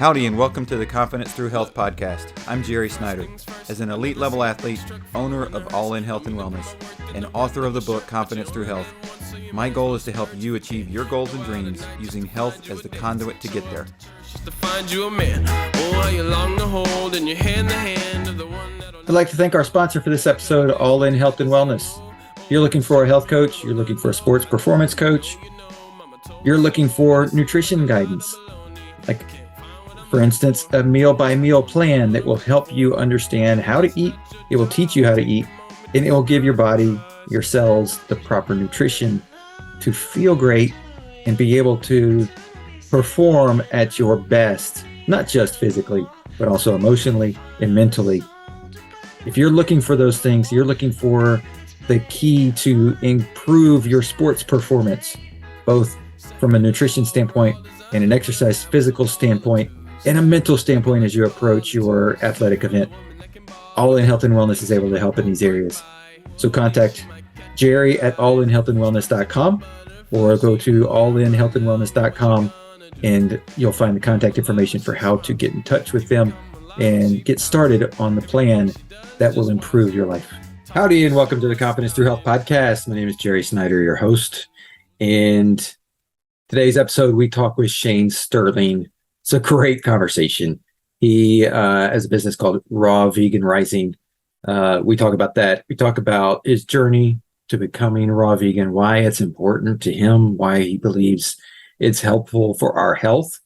Howdy and welcome to the Confidence Through Health podcast. I'm Jerry Snyder. As an elite level athlete, owner of All In Health and Wellness, and author of the book Confidence Through Health, my goal is to help you achieve your goals and dreams using health as the conduit to get there. I'd like to thank our sponsor for this episode, All In Health and Wellness. If you're looking for a health coach, you're looking for a sports performance coach, you're looking for nutrition guidance, like for instance, a meal-by-meal plan that will help you understand how to eat. It will teach you how to eat, and it will give your body, your cells, the proper nutrition to feel great and be able to perform at your best, not just physically, but also emotionally and mentally. If you're looking for those things, you're looking for the key to improve your sports performance, both from a nutrition standpoint and an exercise physical standpoint, and a mental standpoint as you approach your athletic event. All In Health and Wellness is able to help in these areas. So contact Jerry at allinhealthandwellness.com or go to allinhealthandwellness.com and you'll find the contact information for how to get in touch with them and get started on the plan that will improve your life. Howdy and welcome to the Confidence Through Health podcast. My name is Jerry Snyder, your host. And today's episode, we talk with Shane Sterling. It's a great conversation. He has a business called Raw Vegan Rising. We talk about that. We talk about his journey to becoming raw vegan, why it's important to him, why he believes it's helpful for our health.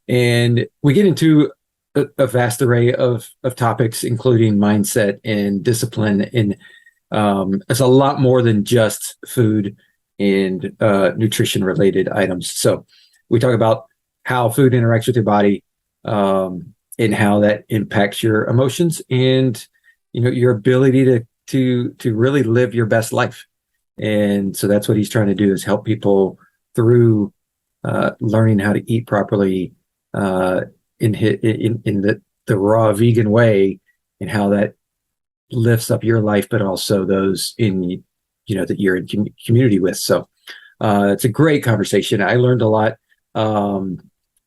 And we get into a vast array of topics, including mindset and discipline. And it's a lot more than just food and nutrition related items. So we talk about how food interacts with your body, and how that impacts your emotions and, your ability to really live your best life. And so that's what he's trying to do, is help people through learning how to eat properly in the raw vegan way, and how that lifts up your life, but also those in that you're in community with. So it's a great conversation. I learned a lot.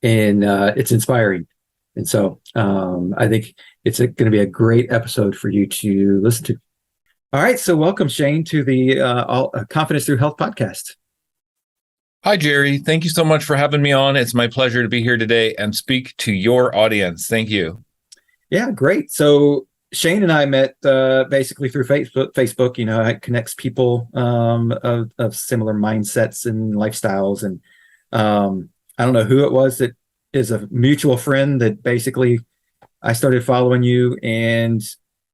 And it's inspiring. And so I think it's going to be a great episode for you to listen to. All right. So welcome, Shane, to the Confidence Through Health podcast. Hi, Jerry. Thank you so much for having me on. It's my pleasure to be here today and speak to your audience. Thank you. Yeah, great. So Shane and I met basically through Facebook. It connects people of similar mindsets and lifestyles. And I don't know who it was that is a mutual friend that basically I started following you, and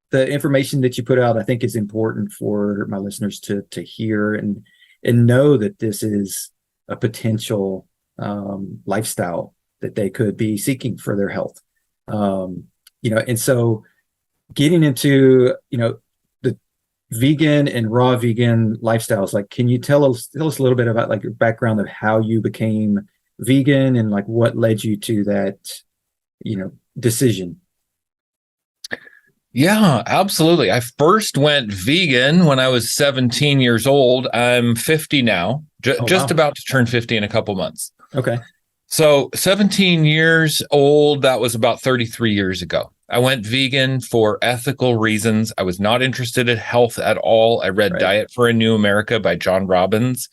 the information that you put out, I think, is important for my listeners to hear and know that this is a potential lifestyle that they could be seeking for their health. And so getting into, the vegan and raw vegan lifestyles, like, can you tell us a little bit about like your background of how you became vegan and like what led you to that, decision? Yeah, absolutely. I first went vegan when I was 17 years old. I'm 50 now, just about to turn 50 in a couple months. Okay. So 17 years old, that was about 33 years ago. I went vegan for ethical reasons. I was not interested in health at all. I read Diet for a New America by John Robbins.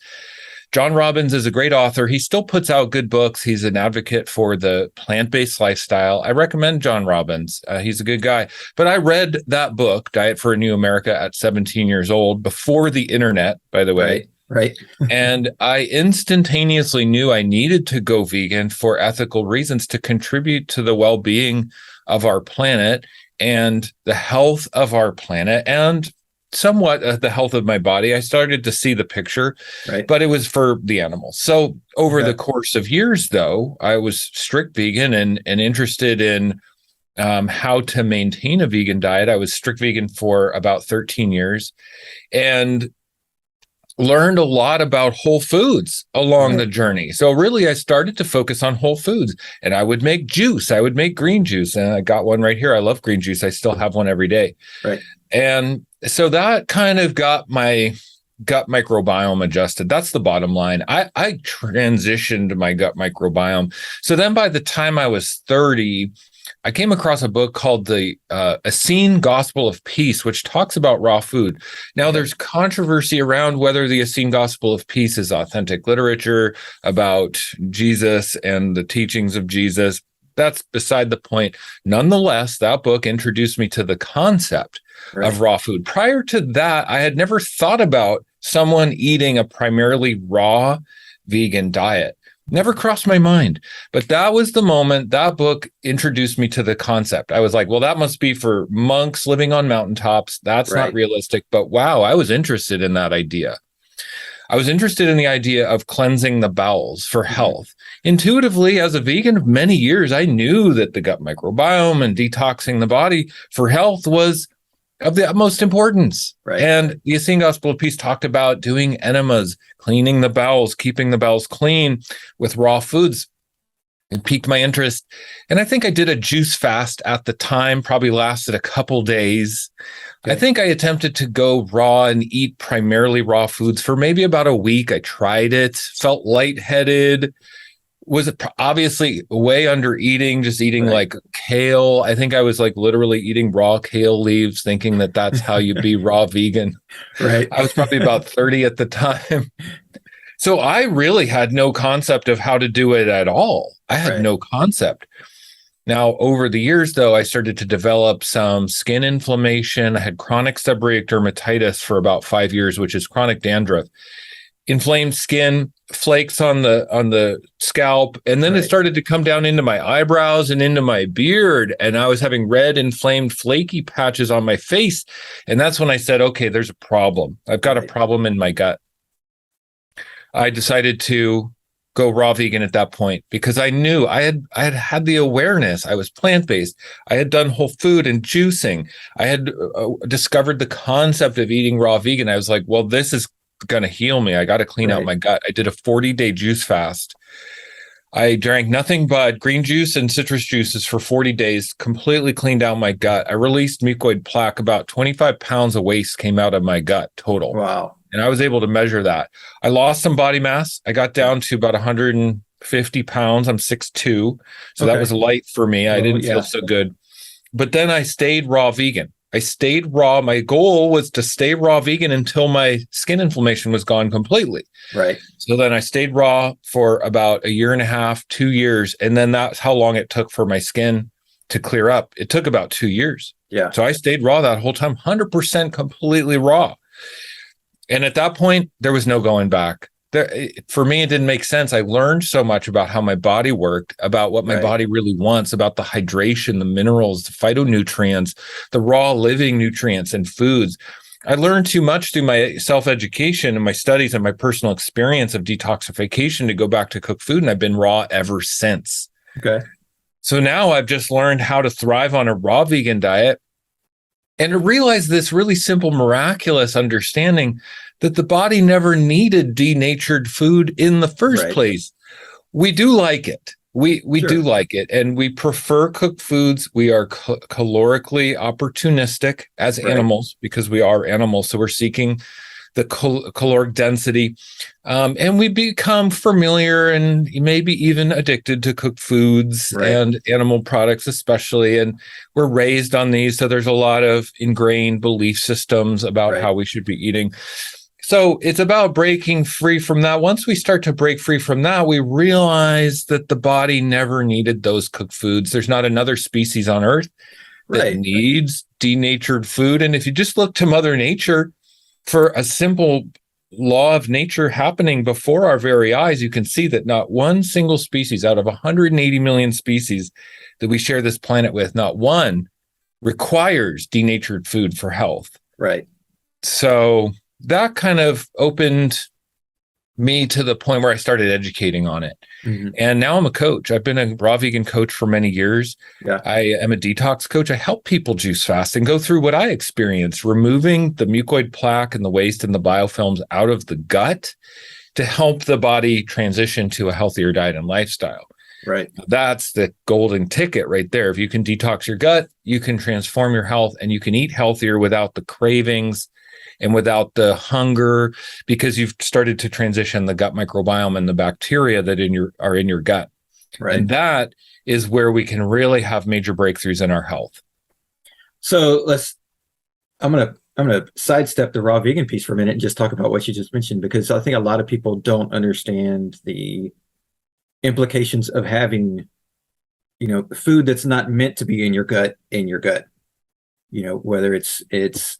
John Robbins is a great author. He still puts out good books. He's an advocate for the plant-based lifestyle. I recommend John Robbins. He's a good guy. But I read that book, Diet for a New America, at 17 years old, before the internet, by the way. Right. And I instantaneously knew I needed to go vegan for ethical reasons to contribute to the well-being of our planet and the health of our planet and somewhat the health of my body. I started to see the picture, but it was for the animals. So over the course of years, though, I was strict vegan and interested in how to maintain a vegan diet. I was strict vegan for about 13 years and learned a lot about whole foods along the journey. So really, I started to focus on whole foods, and I would make juice. I would make green juice, and I got one right here. I love green juice. I still have one every day. Right. And so that kind of got my gut microbiome adjusted. That's the bottom line. I transitioned my gut microbiome. So then by the time I was 30, I came across a book called the Essene Gospel of Peace, which talks about raw food. Now, there's controversy around whether the Essene Gospel of Peace is authentic literature about Jesus and the teachings of Jesus. That's beside the point. Nonetheless, that book introduced me to the concept of raw food. Prior to that, I had never thought about someone eating a primarily raw vegan diet. Never crossed my mind. But that was the moment that book introduced me to the concept. I was like, well, that must be for monks living on mountaintops. That's not realistic. But wow, I was interested in that idea. I was interested in the idea of cleansing the bowels for health. Intuitively, as a vegan of many years, I knew that the gut microbiome and detoxing the body for health was of the utmost importance. And the Essene Gospel of Peace talked about doing enemas, cleaning the bowels, keeping the bowels clean with raw foods. It piqued my interest. And I think I did a juice fast at the time, probably lasted a couple days. I think I attempted to go raw and eat primarily raw foods for maybe about a week. I tried it, felt lightheaded, was obviously way under eating, just eating like kale. I think I was like literally eating raw kale leaves, thinking that that's how you be raw vegan. I was probably about 30 at the time. So I really had no concept of how to do it at all. I had no concept. Now, over the years, though, I started to develop some skin inflammation. I had chronic seborrheic dermatitis for about 5 years, which is chronic dandruff. Inflamed skin, flakes on the scalp, and then it started to come down into my eyebrows and into my beard, and I was having red, inflamed, flaky patches on my face. And that's when I said, okay, there's a problem. I've got a problem in my gut. I decided to go raw vegan at that point because I knew I had the awareness. I was plant-based. I had done whole food and juicing. I had discovered the concept of eating raw vegan. I was like, well, this is going to heal me. I got to clean out my gut. I did a 40-day juice fast. I drank nothing but green juice and citrus juices for 40 days, completely cleaned out my gut. I released mucoid plaque. About 25 pounds of waste came out of my gut total. Wow. And I was able to measure that. I lost some body mass. I got down to about 150 pounds. I'm 6'2". So that was light for me. I didn't feel so good. But then I stayed raw vegan. I stayed raw. My goal was to stay raw vegan until my skin inflammation was gone completely. So then I stayed raw for about a year and a half, 2 years. And then that's how long it took for my skin to clear up. It took about 2 years. So I stayed raw that whole time, 100% completely raw. And at that point, there was no going back. For me, it didn't make sense. I learned so much about how my body worked, about what my body really wants, about the hydration, the minerals, the phytonutrients, the raw living nutrients and foods. I learned too much through my self-education and my studies and my personal experience of detoxification to go back to cook food. And I've been raw ever since. So now I've just learned how to thrive on a raw vegan diet and to realize this really simple, miraculous understanding that the body never needed denatured food in the first place. We do like it. We do like it, and we prefer cooked foods. We are calorically opportunistic as animals because we are animals, so we're seeking the caloric density, and we become familiar and maybe even addicted to cooked foods and animal products especially, and we're raised on these, so there's a lot of ingrained belief systems about how we should be eating. So it's about breaking free from that. Once we start to break free from that, we realize that the body never needed those cooked foods. There's not another species on Earth that needs denatured food. And if you just look to Mother Nature for a simple law of nature happening before our very eyes, you can see that not one single species out of 180 million species that we share this planet with, not one requires denatured food for health. So that kind of opened me to the point where I started educating on it. And now I'm a coach. I've been a raw vegan coach for many years. I am a detox coach. I help people juice fast and go through what I experienced, removing the mucoid plaque and the waste and the biofilms out of the gut to help the body transition to a healthier diet and lifestyle. That's the golden ticket right there. If you can detox your gut, you can transform your health and you can eat healthier without the cravings and without the hunger, because you've started to transition the gut microbiome and the bacteria that are in your gut. Right. And that is where we can really have major breakthroughs in our health. So I'm gonna sidestep the raw vegan piece for a minute and just talk about what you just mentioned, because I think a lot of people don't understand the implications of having, food that's not meant to be in your gut, whether it's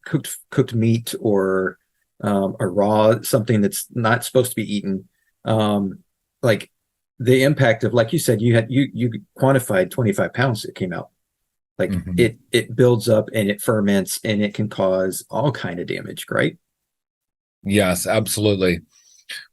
cooked meat or a raw something that's not supposed to be eaten. Like the impact of, like you said, you quantified 25 pounds that came out. Like it builds up and it ferments and it can cause all kind of damage, right? Yes, absolutely.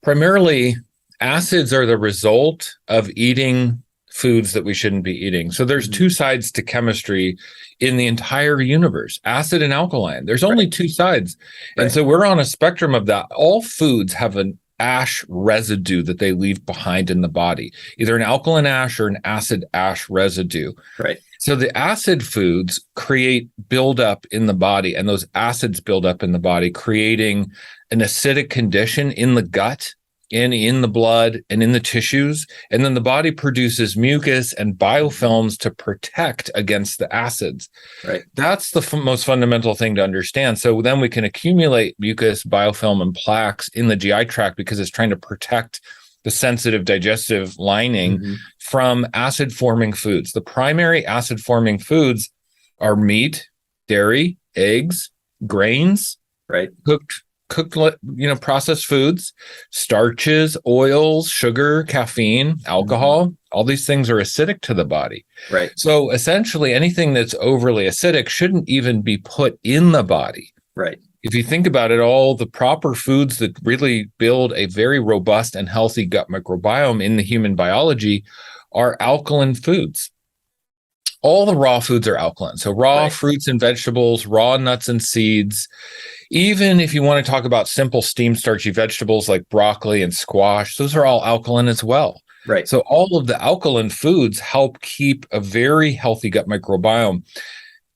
Primarily, acids are the result of eating foods that we shouldn't be eating. So there's two sides to chemistry in the entire universe, acid and alkaline. There's only two sides. And so we're on a spectrum of that. All foods have an ash residue that they leave behind in the body, either an alkaline ash or an acid ash residue. Right. So the acid foods create buildup in the body, and those acids build up in the body, creating an acidic condition in the gut and in the blood and in the tissues. And then the body produces mucus and biofilms to protect against the acids. Right. That's the most fundamental thing to understand. So then we can accumulate mucus, biofilm, and plaques in the GI tract because it's trying to protect the sensitive digestive lining from acid-forming foods. The primary acid-forming foods are meat, dairy, eggs, grains, cooked, processed foods, starches, oils, sugar, caffeine, alcohol. All these things are acidic to the body. Right. So essentially, anything that's overly acidic shouldn't even be put in the body. Right. If you think about it, all the proper foods that really build a very robust and healthy gut microbiome in the human biology are alkaline foods. All the raw foods are alkaline. So raw fruits and vegetables, raw nuts and seeds. Even if you want to talk about simple steam starchy vegetables like broccoli and squash, those are all alkaline as well. Right. So all of the alkaline foods help keep a very healthy gut microbiome.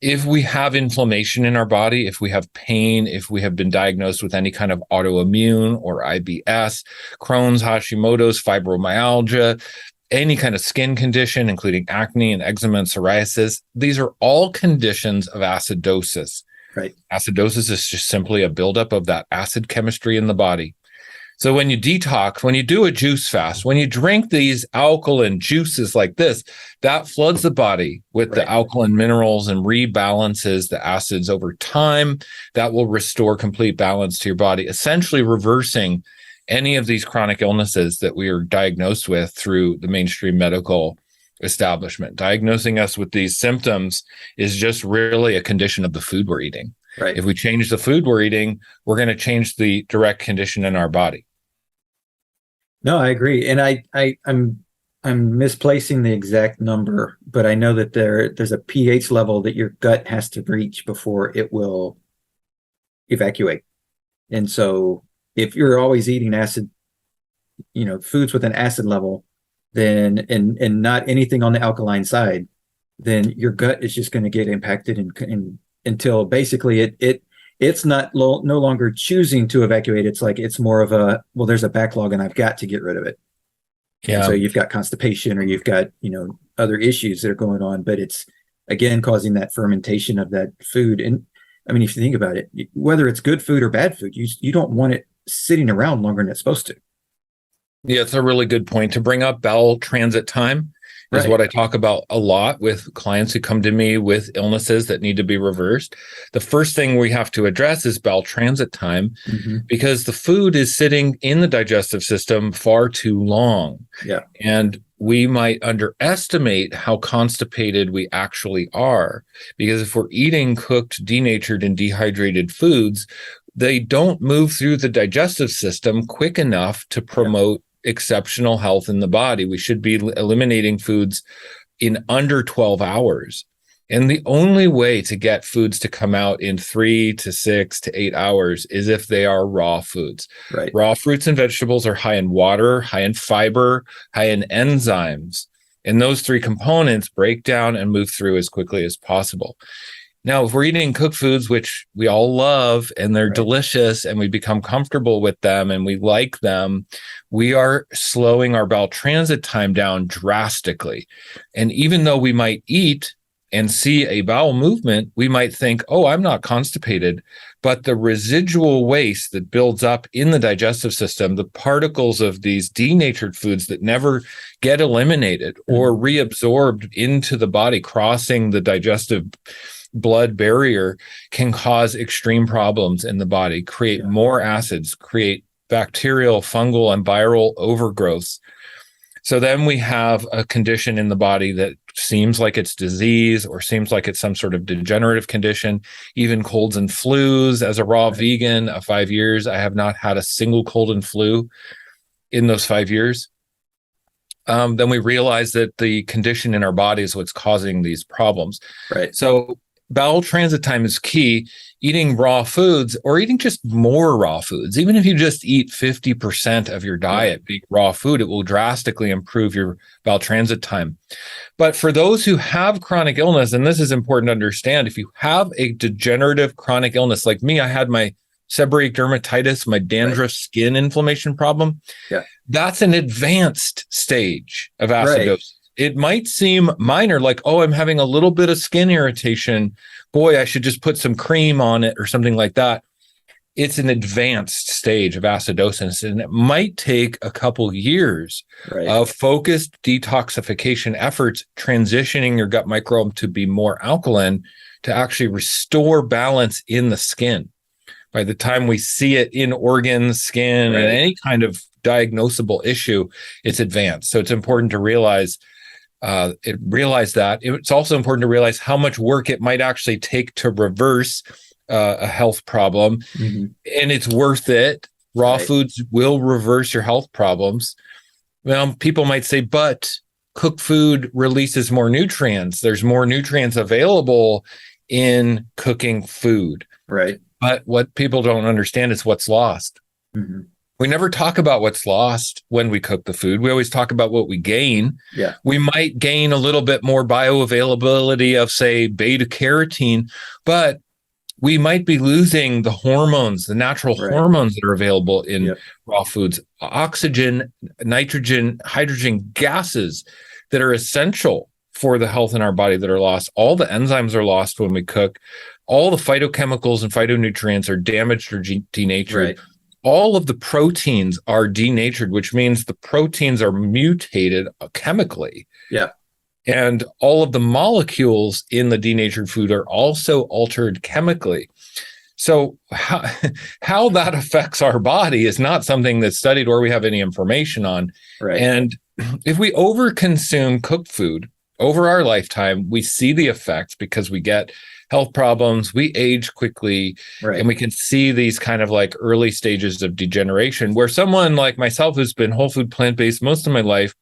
If we have inflammation in our body, if we have pain, if we have been diagnosed with any kind of autoimmune or IBS, Crohn's, Hashimoto's, fibromyalgia, any kind of skin condition, including acne and eczema and psoriasis, these are all conditions of acidosis. Right. Acidosis is just simply a buildup of that acid chemistry in the body. So when you detox, when you do a juice fast, when you drink these alkaline juices like this, that floods the body with the alkaline minerals and rebalances the acids over time. That will restore complete balance to your body, essentially reversing any of these chronic illnesses that we are diagnosed with through the mainstream medical establishment. Diagnosing us with these symptoms is just really a condition of the food we're eating. Right. If we change the food we're eating, we're going to change the direct condition in our body. No, I agree. And I'm misplacing the exact number, but I know that there's a pH level that your gut has to reach before it will evacuate. And so if you're always eating acid, foods with an acid level, then and not anything on the alkaline side, then your gut is just going to get impacted until basically it's no longer choosing to evacuate. It's like it's more of there's a backlog and I've got to get rid of it. Yeah. And so you've got constipation or you've got other issues that are going on, but it's again causing that fermentation of that food. And I mean, if you think about it, whether it's good food or bad food, you don't want it sitting around longer than it's supposed to. Yeah, it's a really good point to bring up. Bowel transit time is what I talk about a lot with clients who come to me with illnesses that need to be reversed. The first thing we have to address is bowel transit time because the food is sitting in the digestive system far too long. Yeah. And we might underestimate how constipated we actually are, because if we're eating cooked, denatured, and dehydrated foods, they don't move through the digestive system quick enough to promote exceptional health in the body. We should be eliminating foods in under 12 hours. And the only way to get foods to come out in 3 to 6 to 8 hours is if they are raw foods. Right. Raw fruits and vegetables are high in water, high in fiber, high in enzymes. And those three components break down and move through as quickly as possible. Now, if we're eating cooked foods, which we all love and they're delicious and we become comfortable with them and we like them, we are slowing our bowel transit time down drastically. And even though we might eat and see a bowel movement, we might think, oh, I'm not constipated. But the residual waste that builds up in the digestive system, the particles of these denatured foods that never get eliminated or reabsorbed into the body, crossing the digestive blood barrier, can cause extreme problems in the body, create more acids, create bacterial, fungal, and viral overgrowths. So then we have a condition in the body that seems like it's disease or seems like it's some sort of degenerative condition, even colds and flus. As a raw vegan of 5 years, I have not had a single cold and flu in those 5 years. Then we realize that the condition in our body is what's causing these problems. Right. So bowel transit time is key. Eating raw foods or eating just more raw foods, even if you just eat 50% of your diet being raw food, it will drastically improve your bowel transit time. But for those who have chronic illness, and this is important to understand, if you have a degenerative chronic illness like me, I had my seborrheic dermatitis, my dandruff skin inflammation problem. That's an advanced stage of acidosis. It might seem minor, like, oh, I'm having a little bit of skin irritation. Boy, I should just put some cream on it or something like that. It's an advanced stage of acidosis, and it might take a couple years of focused detoxification efforts, transitioning your gut microbiome to be more alkaline, to actually restore balance in the skin. By the time we see it in organs, skin, and any kind of diagnosable issue, it's advanced. So it's important to realize that. It's also important to realize how much work it might actually take to reverse a health problem. And it's worth it. Raw foods will reverse your health problems. Well, people might say, but cooked food releases more nutrients. There's more nutrients available in cooking food. But what people don't understand is what's lost. We never talk about what's lost when we cook the food. We always talk about what we gain. We might gain a little bit more bioavailability of, say, beta carotene, but we might be losing the hormones, the natural hormones that are available in raw foods, oxygen, nitrogen, hydrogen gases that are essential for the health in our body that are lost. All the enzymes are lost when we cook. All the phytochemicals and phytonutrients are damaged or denatured. All of the proteins are denatured, which means the proteins are mutated chemically. And all of the molecules in the denatured food are also altered chemically. So how that affects our body is not something that's studied or we have any information on. And if we overconsume cooked food over our lifetime, we see the effects because we get health problems, we age quickly, and we can see these kind of like early stages of degeneration where someone like myself who's been whole food plant-based most of my life,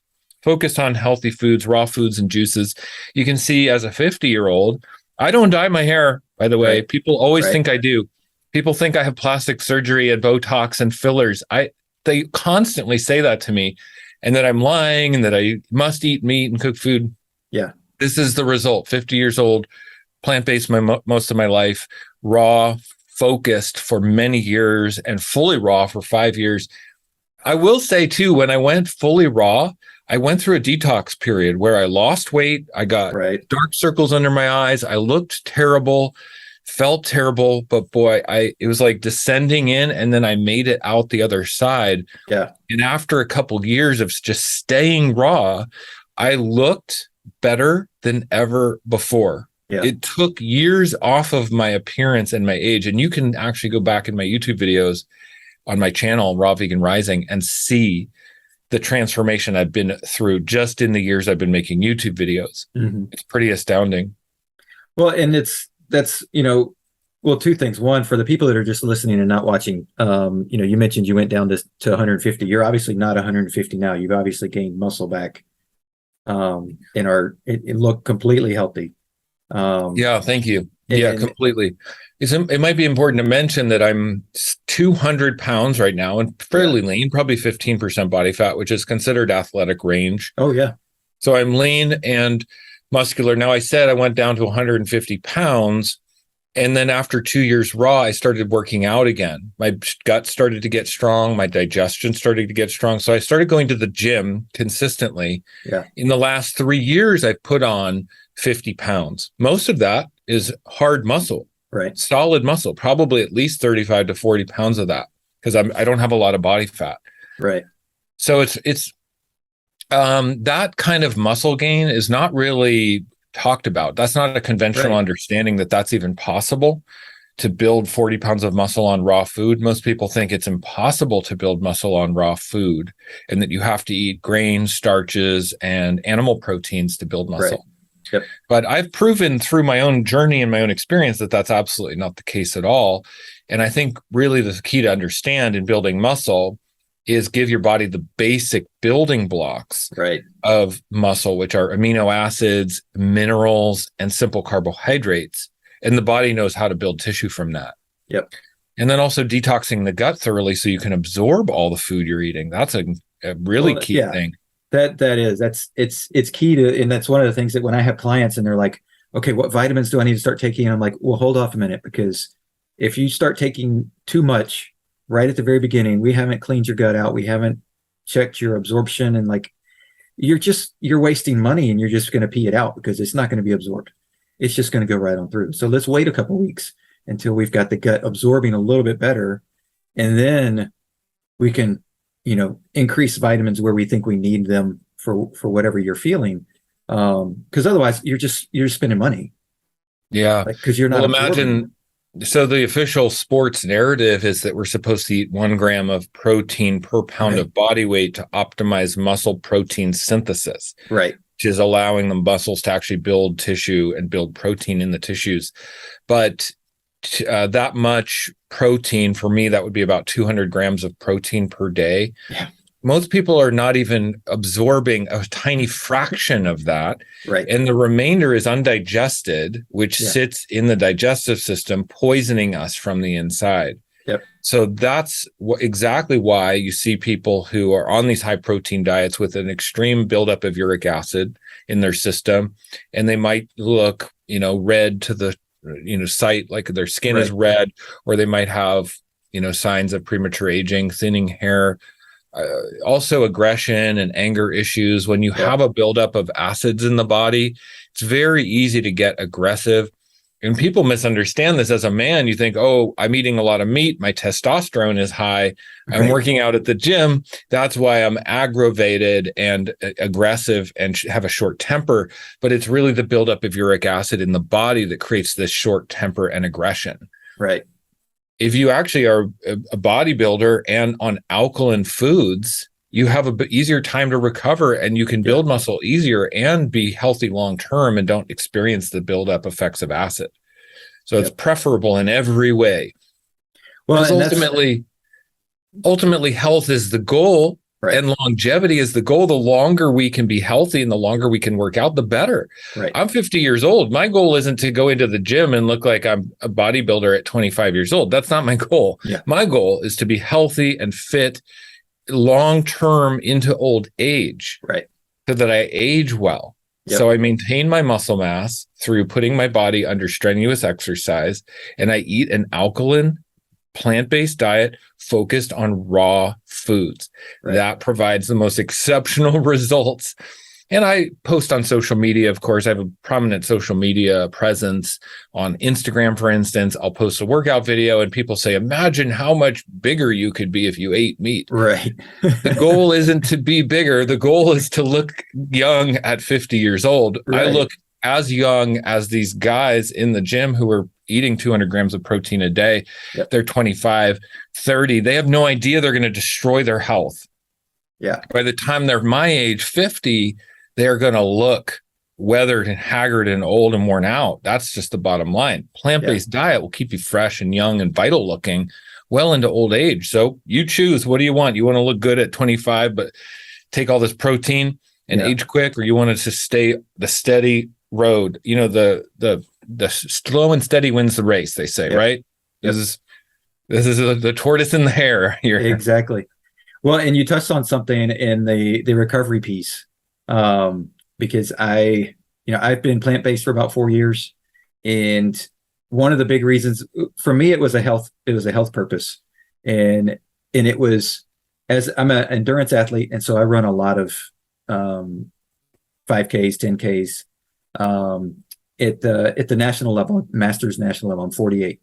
focused on healthy foods, raw foods and juices, you can see as a 50-year-old, I don't dye my hair, by the way. People always think I do. People think I have plastic surgery and Botox and fillers. They constantly say that to me, and that I'm lying and that I must eat meat and cook food. This is the result. 50 years old, plant-based most of my life, raw, focused for many years, and fully raw for 5 years. I will say too, when I went fully raw, I went through a detox period where I lost weight. I got dark circles under my eyes. I looked terrible, felt terrible, but boy, it was like descending in, and then I made it out the other side. And after a couple years of just staying raw, I looked better than ever before. It took years off of my appearance and my age. And you can actually go back in my YouTube videos on my channel, Raw Vegan Rising, and see the transformation I've been through just in the years I've been making YouTube videos. It's pretty astounding. Well, and that's, well, two things. One, for the people that are just listening and not watching, you mentioned you went down to 150. You're obviously not 150 now. You've obviously gained muscle back, and it looked completely healthy. Thank you. Completely. It might be important to mention that I'm 200 pounds right now and fairly lean, probably 15% body fat, which is considered athletic range. So I'm lean and muscular. Now, I said I went down to 150 pounds. And then after 2 years raw, I started working out again. My gut started to get strong. My digestion started to get strong. So I started going to the gym consistently. Yeah. In the last 3 years, I've put on 50 pounds. Most of that is hard muscle, Right. solid muscle, probably at least 35 to 40 pounds of that, because I don't have a lot of body fat. Right. So it's that kind of muscle gain is not really talked about. That's not a conventional understanding that that's even possible, to build 40 pounds of muscle on raw food. Most people think it's impossible to build muscle on raw food, and that you have to eat grains, starches, and animal proteins to build muscle. Right. Yep. But I've proven through my own journey and my own experience that that's absolutely not the case at all. And I think really the key to understand in building muscle is give your body the basic building blocks of muscle, which are amino acids, minerals, and simple carbohydrates. And the body knows how to build tissue from that. Yep. And then also detoxing the gut thoroughly so you can absorb all the food you're eating. That's a really key thing. It's key to, and that's one of the things that when I have clients and they're like, okay, what vitamins do I need to start taking? And I'm like, well, hold off a minute, because if you start taking too much right at the very beginning, we haven't cleaned your gut out, we haven't checked your absorption, and like you're wasting money, and you're just going to pee it out because it's not going to be absorbed. It's just going to go right on through. So let's wait a couple of weeks until we've got the gut absorbing a little bit better, and then we can, increase vitamins where we think we need them for whatever you're feeling. Because otherwise you're spending money. Yeah. Because you're not. Well, imagine. So the official sports narrative is that we're supposed to eat 1 gram of protein per pound of body weight to optimize muscle protein synthesis. Right. Which is allowing the muscles to actually build tissue and build protein in the tissues. But that much protein, for me, that would be about 200 grams of protein per day. Yeah. Most people are not even absorbing a tiny fraction of that. Right. And the remainder is undigested, which sits in the digestive system, poisoning us from the inside. Yep. So that's exactly why you see people who are on these high protein diets with an extreme buildup of uric acid in their system, and they might look, red to the, sight, like their skin is red, or they might have, signs of premature aging, thinning hair, also aggression and anger issues. When you have a buildup of acids in the body, it's very easy to get aggressive. And people misunderstand this. As a man, you think, oh, I'm eating a lot of meat, my testosterone is high, I'm working out at the gym, that's why I'm aggravated and aggressive and have a short temper. But it's really the buildup of uric acid in the body that creates this short temper and aggression. Right. If you actually are a bodybuilder and on alkaline foods, you have a bit easier time to recover, and you can build muscle easier and be healthy long term and don't experience the buildup effects of acid. So it's preferable in every way. Well, ultimately, health is the goal, and longevity is the goal. The longer we can be healthy and the longer we can work out, the better. Right. I'm 50 years old. My goal isn't to go into the gym and look like I'm a bodybuilder at 25 years old. That's not my goal. Yeah. My goal is to be healthy and fit long-term into old age, so that I age well. Yep. So I maintain my muscle mass through putting my body under strenuous exercise, and I eat an alkaline, plant-based diet focused on raw foods. That provides the most exceptional results. And I post on social media, of course. I have a prominent social media presence on Instagram, for instance. I'll post a workout video and people say, imagine how much bigger you could be if you ate meat. Right. The goal isn't to be bigger. The goal is to look young at 50 years old. I look as young as these guys in the gym who are eating 200 grams of protein a day. Yep. They're 25, 30. They have no idea they're going to destroy their health. Yeah. By the time they're my age, 50, they're going to look weathered and haggard and old and worn out. That's just the bottom line. Plant-based diet will keep you fresh and young and vital looking well into old age. So you choose. What do you want? You want to look good at 25, but take all this protein and age quick, or you want to just stay the steady road? The slow and steady wins the race, they say, right? Yep. This is the tortoise and the hare here. Exactly. Well, and you touched on something in the recovery piece. Because I've been plant-based for about 4 years, and one of the big reasons for me, it was a health purpose. And it was, as I'm an endurance athlete. And so I run a lot of 5Ks, 10Ks, at the national level, masters national level. I'm 48.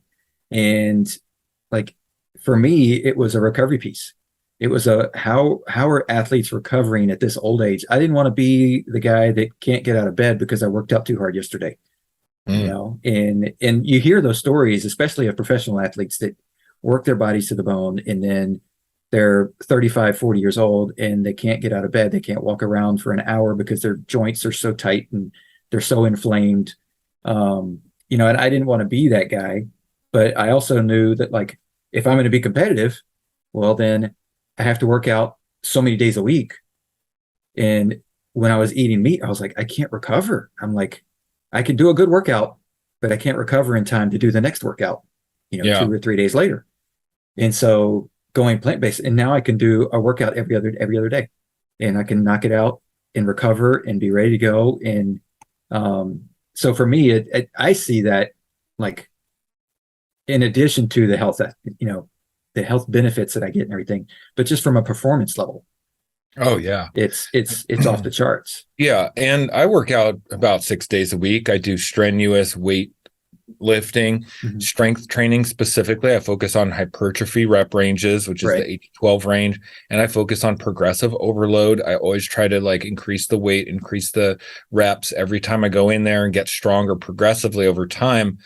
And like, for me, it was a recovery piece. It was how are athletes recovering at this old age? I didn't want to be the guy that can't get out of bed because I worked out too hard yesterday. You know, and you hear those stories, especially of professional athletes that work their bodies to the bone, and then they're 35, 40 years old and they can't get out of bed. They can't walk around for an hour because their joints are so tight and they're so inflamed. You know, and I didn't want to be that guy, but I also knew that, like, if I'm going to be competitive, well, then I have to work out so many days a week. And when I was eating meat, I was like, I can't recover. I'm like, I can do a good workout, but I can't recover in time to do the next workout, you know, 2 or 3 days later. And so going plant-based, and now I can do a workout every other day, and I can knock it out and recover and be ready to go. And so for me, I see that, like, in addition to the health, you know, the health benefits that I get and everything, but just from a performance level. Oh yeah. It's off the charts. Yeah. And I work out about 6 days a week. I do strenuous weight lifting, strength training specifically. I focus on hypertrophy rep ranges, which is the 8 to 12 range. And I focus on progressive overload. I always try to, like, increase the weight, increase the reps every time I go in there and get stronger progressively over time.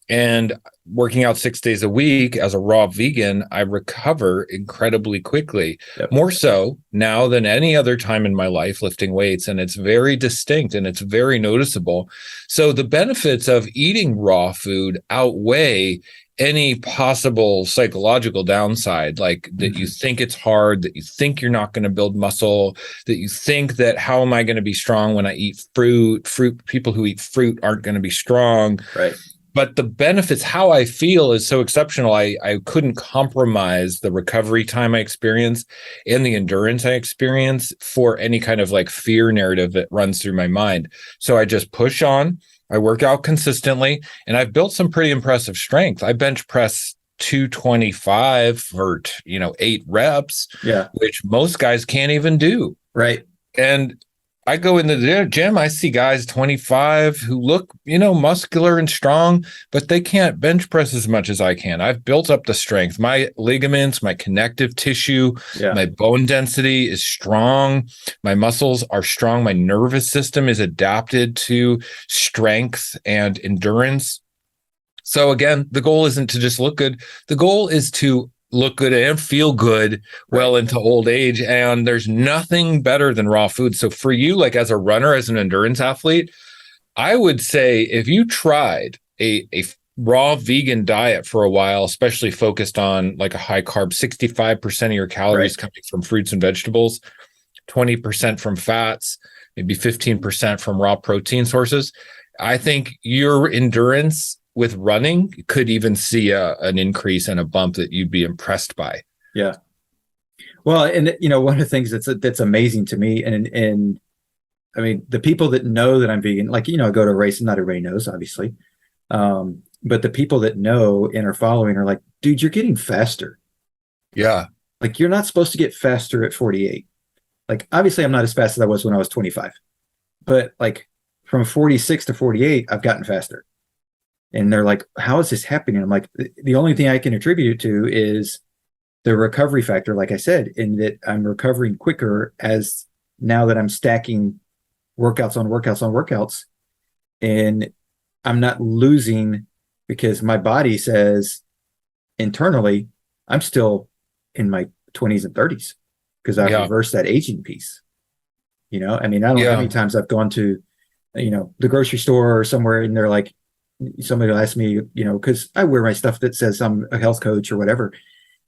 And working out 6 days a week as a raw vegan, I recover incredibly quickly, more so now than any other time in my life lifting weights. And it's very distinct and it's very noticeable. So the benefits of eating raw food outweigh any possible psychological downside, like that you think it's hard, that you think you're not going to build muscle, that you think that how am I going to be strong when I eat fruit? People who eat fruit aren't going to be strong. Right. But the benefits, how I feel, is so exceptional. I couldn't compromise the recovery time I experience and the endurance I experience for any kind of, like, fear narrative that runs through my mind. So I just push on. I work out consistently, and I've built some pretty impressive strength. I bench press 225 for 8 reps, which most guys can't even do. Right. And I go into the gym, I see guys 25 who look, muscular and strong, but they can't bench press as much as I can. I've built up the strength. My ligaments, my connective tissue, my bone density is strong. My muscles are strong. My nervous system is adapted to strength and endurance. So again, the goal isn't to just look good. The goal is to look good and feel good well into old age. And there's nothing better than raw food. So for you, like, as a runner, as an endurance athlete, I would say if you tried a raw vegan diet for a while, especially focused on, like, a high carb, 65% of your calories coming from fruits and vegetables, 20% from fats, maybe 15% from raw protein sources, I think your endurance with running could even see an increase and a bump that you'd be impressed by. Yeah. Well, and one of the things that's amazing to me, and I mean, the people that know that I'm vegan, like, I go to a race and not everybody knows, obviously. But the people that know and are following are like, dude, you're getting faster. Yeah. Like, you're not supposed to get faster at 48. Like, obviously I'm not as fast as I was when I was 25, but, like, from 46 to 48, I've gotten faster. And they're like, how is this happening? I'm like, the only thing I can attribute it to is the recovery factor, like I said, in that I'm recovering quicker as now that I'm stacking workouts on workouts on workouts. And I'm not losing because my body says internally, I'm still in my 20s and 30s because I've reversed that aging piece. I mean, I don't know how many times I've gone to, the grocery store or somewhere, and they're like, somebody will ask me, because I wear my stuff that says I'm a health coach or whatever.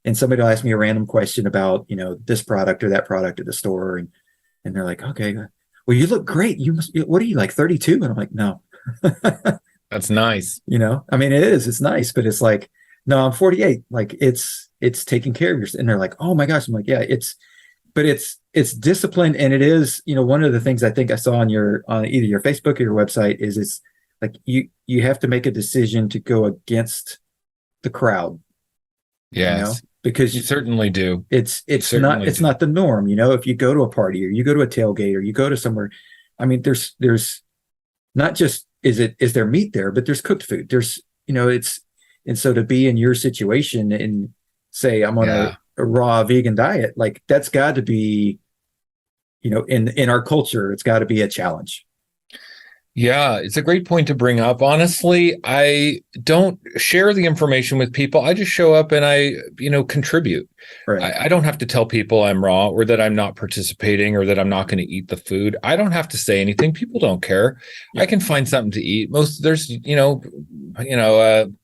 And somebody will ask me a random question about, this product or that product at the store. And they're like, okay, well, you look great. What are you, like 32? And I'm like, no. That's nice. I mean, it's nice, but it's like, no, I'm 48. Like, it's taking care of yourself. And they're like, oh my gosh. I'm like, yeah, it's discipline. And it is, one of the things I think I saw on either your Facebook or your website is like you have to make a decision to go against the crowd, Yes, because you certainly do. it's You it's not certainly it's do. not the norm. If you go to a party or you go to a tailgate or you go to somewhere, I mean, there's not just is there meat there, but there's cooked food. There's it's and so to be in your situation and say I'm on Yeah. a raw vegan diet, like that's got to be, in our culture, it's got to be a challenge. Yeah, it's a great point to bring up. Honestly, I don't share the information with people. I just show up and contribute. Right. I don't have to tell people I'm raw or that I'm not participating or that I'm not going to eat the food. I don't have to say anything. People don't care. Yeah. I can find something to eat. There's,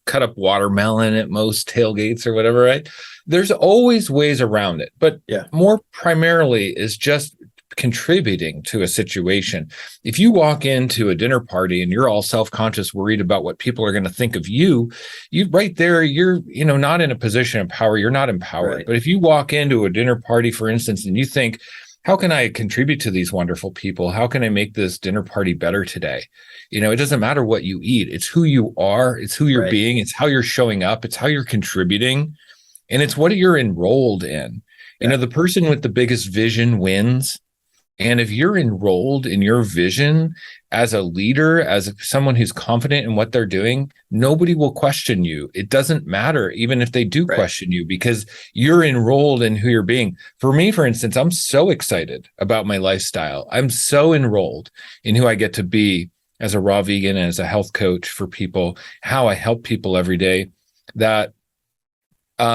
cut up watermelon at most tailgates or whatever, right? There's always ways around it, but Yeah. more primarily is just contributing to a situation. If you walk into a dinner party and you're all self-conscious, worried about what people are going to think of you right there, you're, not in a position of power. You're not empowered. Right. But if you walk into a dinner party, for instance, and you think, how can I contribute to these wonderful people? How can I make this dinner party better today? It doesn't matter what you eat. It's who you are. It's who you're Right. being. It's how you're showing up. It's how you're contributing. And it's what you're enrolled in. Yeah. The person with the biggest vision wins. And if you're enrolled in your vision as a leader, as someone who's confident in what they're doing, nobody will question you. It doesn't matter, even if they do question you, because you're enrolled in who you're being. For me, for instance, I'm so excited about my lifestyle. I'm so enrolled in who I get to be as a raw vegan and as a health coach for people, how I help people every day, that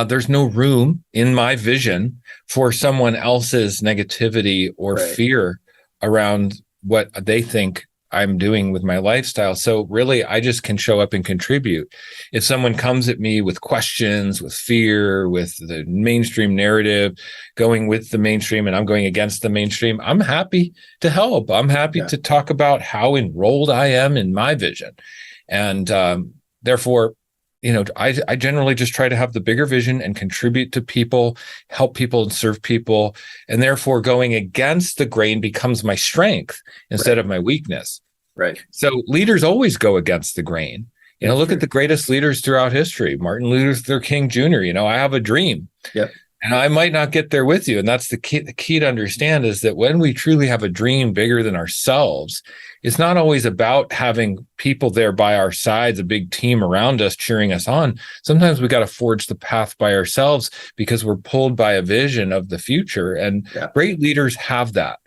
there's no room in my vision for someone else's negativity or fear around what they think I'm doing with my lifestyle. So really, I just can show up and contribute. If someone comes at me with questions, with fear, with the mainstream narrative, going with the mainstream and I'm going against the mainstream, I'm happy to help. I'm happy to talk about how enrolled I am in my vision. And therefore, I generally just try to have the bigger vision and contribute to people, help people and serve people. And therefore going against the grain becomes my strength instead of my weakness. Right. So leaders always go against the grain. Look at the greatest leaders throughout history. Martin Luther King Jr., I have a dream. Yep. And I might not get there with you. And that's the key to understand, is that when we truly have a dream bigger than ourselves, it's not always about having people there by our sides, a big team around us cheering us on. Sometimes we got to forge the path by ourselves because we're pulled by a vision of the future. And great leaders have that.